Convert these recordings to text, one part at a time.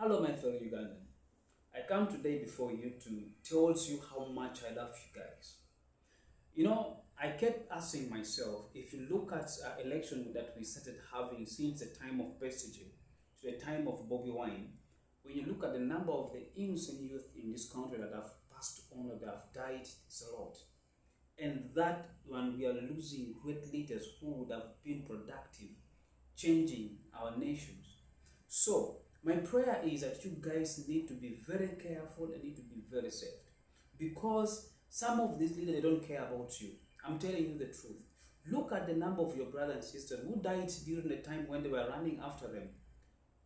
Hello, my fellow Ugandan. I come today before you to tell you how much I love you guys. I kept asking myself, if you look at election that we started having since the time of Bestige to the time of Bobby Wine, when you look at the number of the innocent youth in this country that have passed on or that have died, it's a lot. And that when we are losing great leaders who would have been productive, changing our nations. So, my prayer is that you guys need to be very careful and need to be very safe. Because some of these leaders, they don't care about you. I'm telling you the truth. Look at the number of your brothers and sisters who died during the time when they were running after them.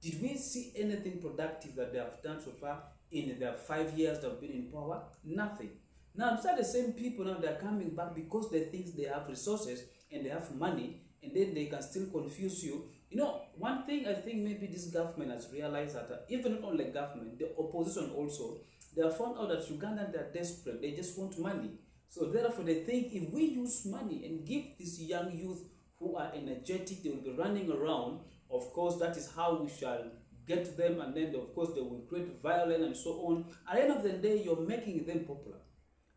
Did we see anything productive that they have done so far in their 5 years they've been in power? Nothing. Now, these are the same people now they're coming back because they think they have resources and they have money and then they can still confuse you. One thing I think maybe this government has realized that even not only government, the opposition also, they have found out that Ugandans, they are desperate. They just want money. So therefore, they think if we use money and give these young youth who are energetic, they will be running around. Of course, that is how we shall get them, and then of course they will create violence and so on. At the end of the day, you're making them popular.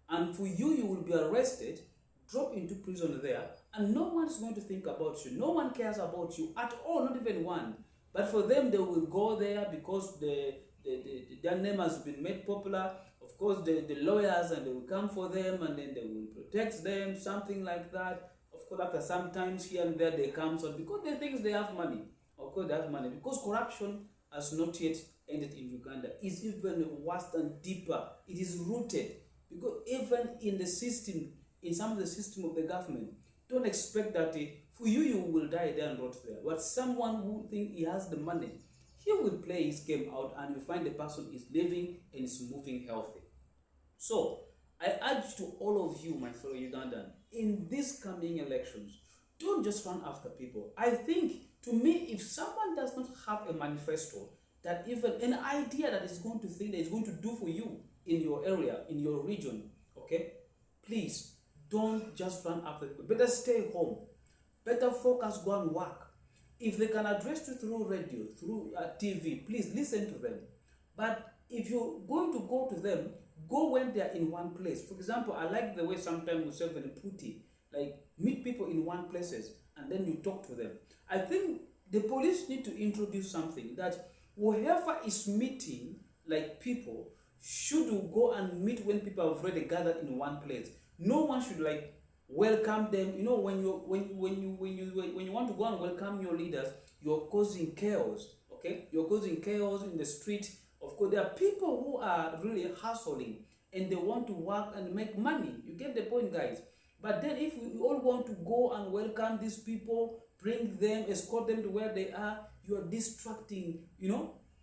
And for you, you will be arrested, drop into prison there, and no one is going to think about you. No one cares about you at all, not even one. But for them, they will go there because their name has been made popular. Of course, the lawyers, and they will come for them, and then they will protect them, something like that. Of course, after sometimes here and there, they come, so because they think they have money. Of course, they have money. Because corruption has not yet ended in Uganda. It's even worse and deeper. It is rooted. Because even in the system, in some of the system of the government, don't expect that for you will die there and rot there. But someone who thinks he has the money, he will play his game out and you find the person is living and is moving healthy. So, I urge to all of you, my fellow Ugandan, in these coming elections, don't just run after people. I think, to me, if someone does not have a manifesto, that even an idea that is going to think that is going to do for you in your area, in your region, okay, please don't just run after people. Better stay home. Better focus, go and work. If they can address you through radio, through TV, please listen to them. But if you're going to go to them, go when they're in one place. For example, I like the way sometimes we serve in Puti, like meet people in one places and then you talk to them. I think the police need to introduce something that whoever is meeting like people should go and meet when people have already gathered in one place. No one should welcome them. When you want to go and welcome your leaders, you're causing chaos. Okay, you're causing chaos in the street. Of course, there are people who are really hustling and they want to work and make money. You get the point, guys. But then if we all want to go and welcome these people, bring them, escort them to where they are, you are distracting,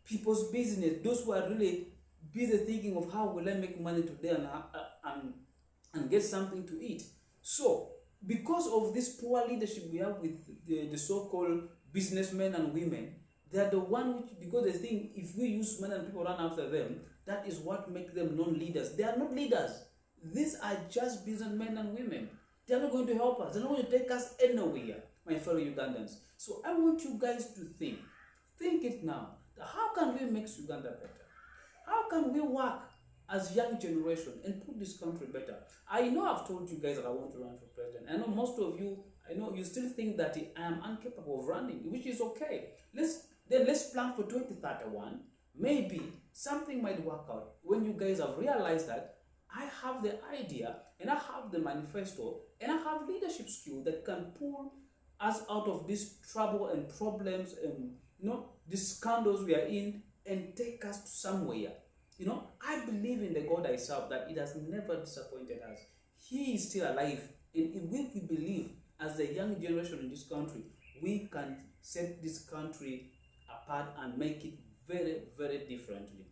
people's business. Those who are really busy thinking of how will I make money today and get something to eat. So, because of this poor leadership we have with the so-called businessmen and women, they are the one which, because they think if we use money and people run after them, that is what makes them non-leaders. They are not leaders. These are just businessmen and women. They are not going to help us. They are not going to take us anywhere, my fellow Ugandans. So I want you guys to think. Think it now. How can we make Uganda better? How can we work as young generation and put this country better? I know I've told you guys that I want to run for president. I know most of you, I know you still think that I am incapable of running, which is okay. Let's plan for 2031. Maybe something might work out when you guys have realized that I have the idea and I have the manifesto and I have leadership skill that can pull us out of this trouble and problems and these scandals we are in and take us to somewhere. I believe in the God I serve, that it has never disappointed us. He is still alive. And if we believe as the young generation in this country, we can set this country apart and make it very, very differently.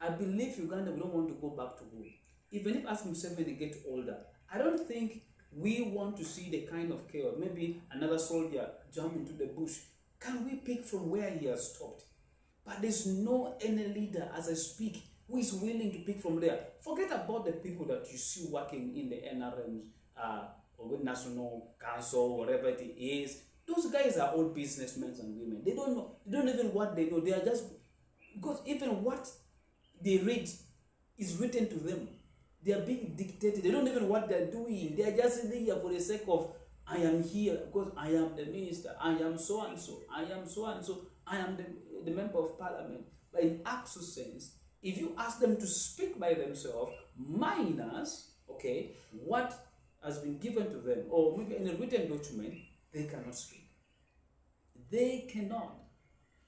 I believe Uganda, we don't want to go back to war. Even if as Museveni gets older, I don't think we want to see the kind of chaos. Maybe another soldier jump into the bush. Can we pick from where he has stopped? But there's no any leader as I speak who is willing to pick from there. Forget about the people that you see working in the NRMs or with National Council, whatever it is. Those guys are all businessmen and women. They don't know. They don't even what they know. They are just Because even what they read is written to them. They are being dictated. They don't even know what they're doing. They are just there for the sake of, I am here because I am the minister. I am so and so. I am so and so. I am the member of parliament. But in actual sense, if you ask them to speak by themselves, minus, okay, what has been given to them, or maybe in a written document, they cannot speak. They cannot.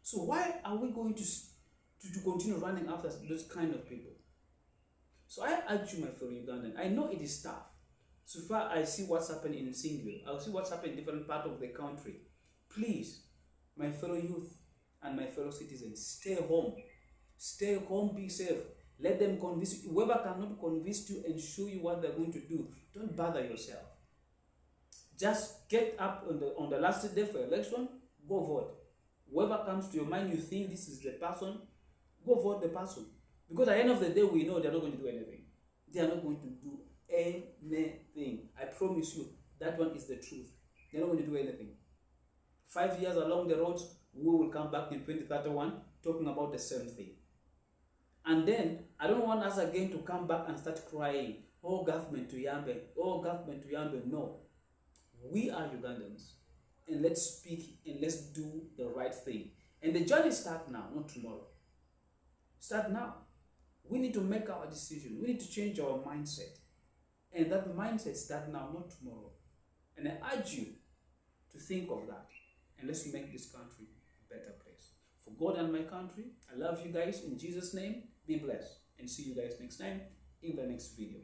So why are we going to continue running after those kind of people? So I urge you, my fellow Ugandan, I know it is tough. So far, I see what's happening in Singapore. I see what's happening in different parts of the country. Please, my fellow youth and my fellow citizens, stay home. Stay home, be safe. Let them convince you. Whoever cannot convince you and show you what they're going to do, don't bother yourself. Just get up on the last day for election, go vote. Whoever comes to your mind, you think this is the person, go vote the person. Because at the end of the day, we know they're not going to do anything. They are not going to do anything. I promise you, that one is the truth. They're not going to do anything. 5 years along the road, we will come back in 2031 talking about the same thing. And then, I don't want us again to come back and start crying, oh, government to Yambe, oh, government to Yambe. No. We are Ugandans. And let's speak and let's do the right thing. And the journey starts now, not tomorrow. Start now. We need to make our decision. We need to change our mindset. And that mindset starts now, not tomorrow. And I urge you to think of that. And let's make this country a better place. For God and my country, I love you guys. In Jesus' name, be blessed. And see you guys next time in the next video.